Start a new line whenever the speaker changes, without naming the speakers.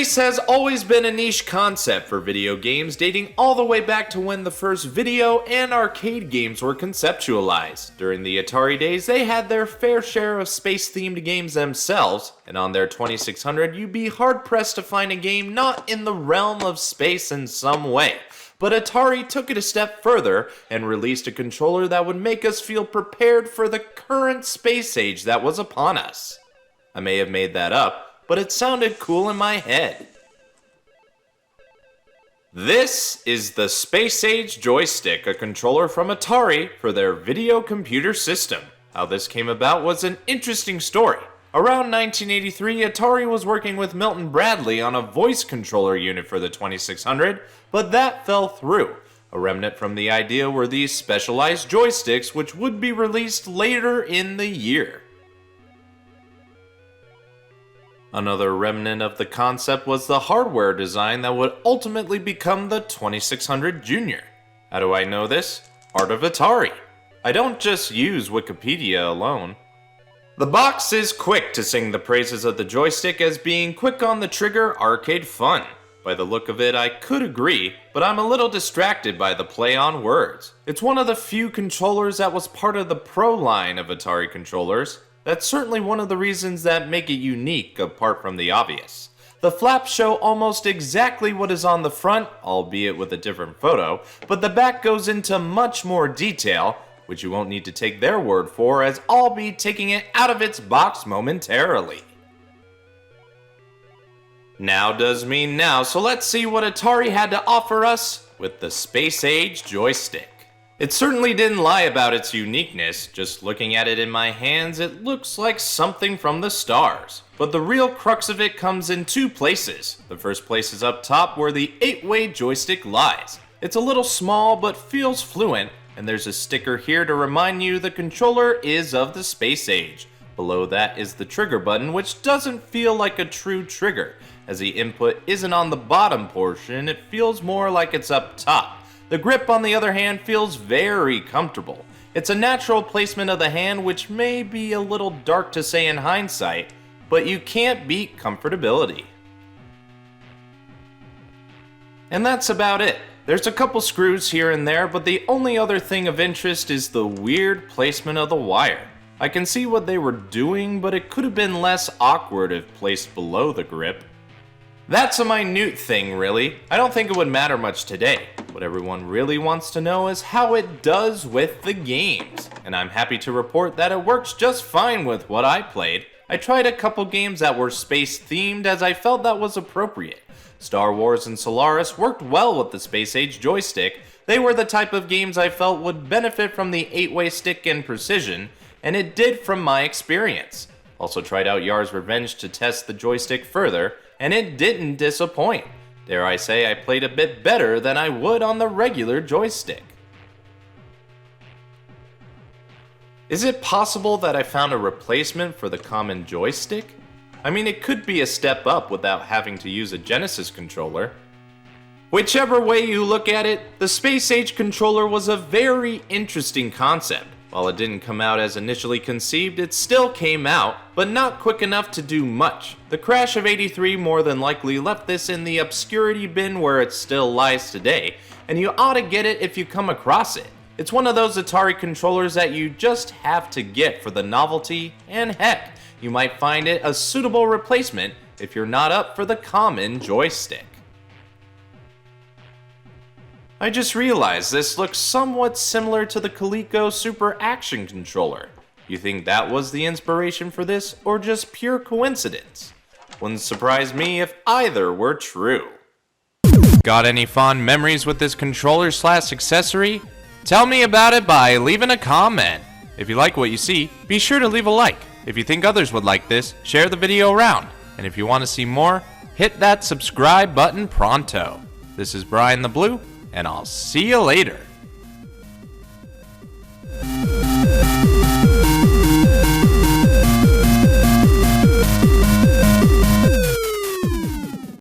Space has always been a niche concept for video games, dating all the way back to when the first video and arcade games were conceptualized. During the Atari days, they had their fair share of space-themed games themselves, and on their 2600, you'd be hard-pressed to find a game not in the realm of space in some way. But Atari took it a step further and released a controller that would make us feel prepared for the current space age that was upon us. I may have made that up, but it sounded cool in my head. This is the Space Age Joystick, a controller from Atari for their video computer system. How this came about was an interesting story. Around 1983, Atari was working with Milton Bradley on a voice controller unit for the 2600, but that fell through. A remnant from the idea were these specialized joysticks, which would be released later in the year. Another remnant of the concept was the hardware design that would ultimately become the 2600 Junior. How do I know this? Art of Atari. I don't just use Wikipedia alone. The box is quick to sing the praises of the joystick as being quick on the trigger, arcade fun. By the look of it, I could agree, but I'm a little distracted by the play on words. It's one of the few controllers that was part of the Pro line of Atari controllers. That's certainly one of the reasons that make it unique, apart from the obvious. The flaps show almost exactly what is on the front, albeit with a different photo, but the back goes into much more detail, which you won't need to take their word for, as I'll be taking it out of its box momentarily. Now does mean now, so let's see what Atari had to offer us with the Space Age Joystick. It certainly didn't lie about its uniqueness. Just looking at it in my hands, it looks like something from the stars. But the real crux of it comes in two places. The first place is up top, where the 8-way joystick lies. It's a little small, but feels fluent, and there's a sticker here to remind you the controller is of the space age. Below that is the trigger button, which doesn't feel like a true trigger. As the input isn't on the bottom portion, it feels more like it's up top. The grip, on the other hand, feels very comfortable. It's a natural placement of the hand, which may be a little dark to say in hindsight, but you can't beat comfortability. And that's about it. There's a couple screws here and there, but the only other thing of interest is the weird placement of the wire. I can see what they were doing, but it could have been less awkward if placed below the grip. That's a minute thing, really. I don't think it would matter much today. What everyone really wants to know is how it does with the games. And I'm happy to report that it works just fine with what I played. I tried a couple games that were space themed as I felt that was appropriate. Star Wars and Solaris worked well with the Space Age Joystick. They were the type of games I felt would benefit from the 8-way stick and precision, and it did from my experience. Also tried out Yar's Revenge to test the joystick further, and it didn't disappoint. Dare I say I played a bit better than I would on the regular joystick. Is it possible that I found a replacement for the common joystick? I mean, it could be a step up without having to use a Genesis controller. Whichever way you look at it, the Space Age controller was a very interesting concept. While it didn't come out as initially conceived, it still came out, but not quick enough to do much. The crash of '83 more than likely left this in the obscurity bin where it still lies today, and you ought to get it if you come across it. It's one of those Atari controllers that you just have to get for the novelty, and heck, you might find it a suitable replacement if you're not up for the common joystick. I just realized this looks somewhat similar to the Coleco Super Action controller. You think that was the inspiration for this, or just pure coincidence? Wouldn't surprise me if either were true. Got any fond memories with this controller/accessory? Tell me about it by leaving a comment. If you like what you see, be sure to leave a like. If you think others would like this, share the video around. And if you want to see more, hit that subscribe button pronto. This is BrianTheBlue, and I'll see you later.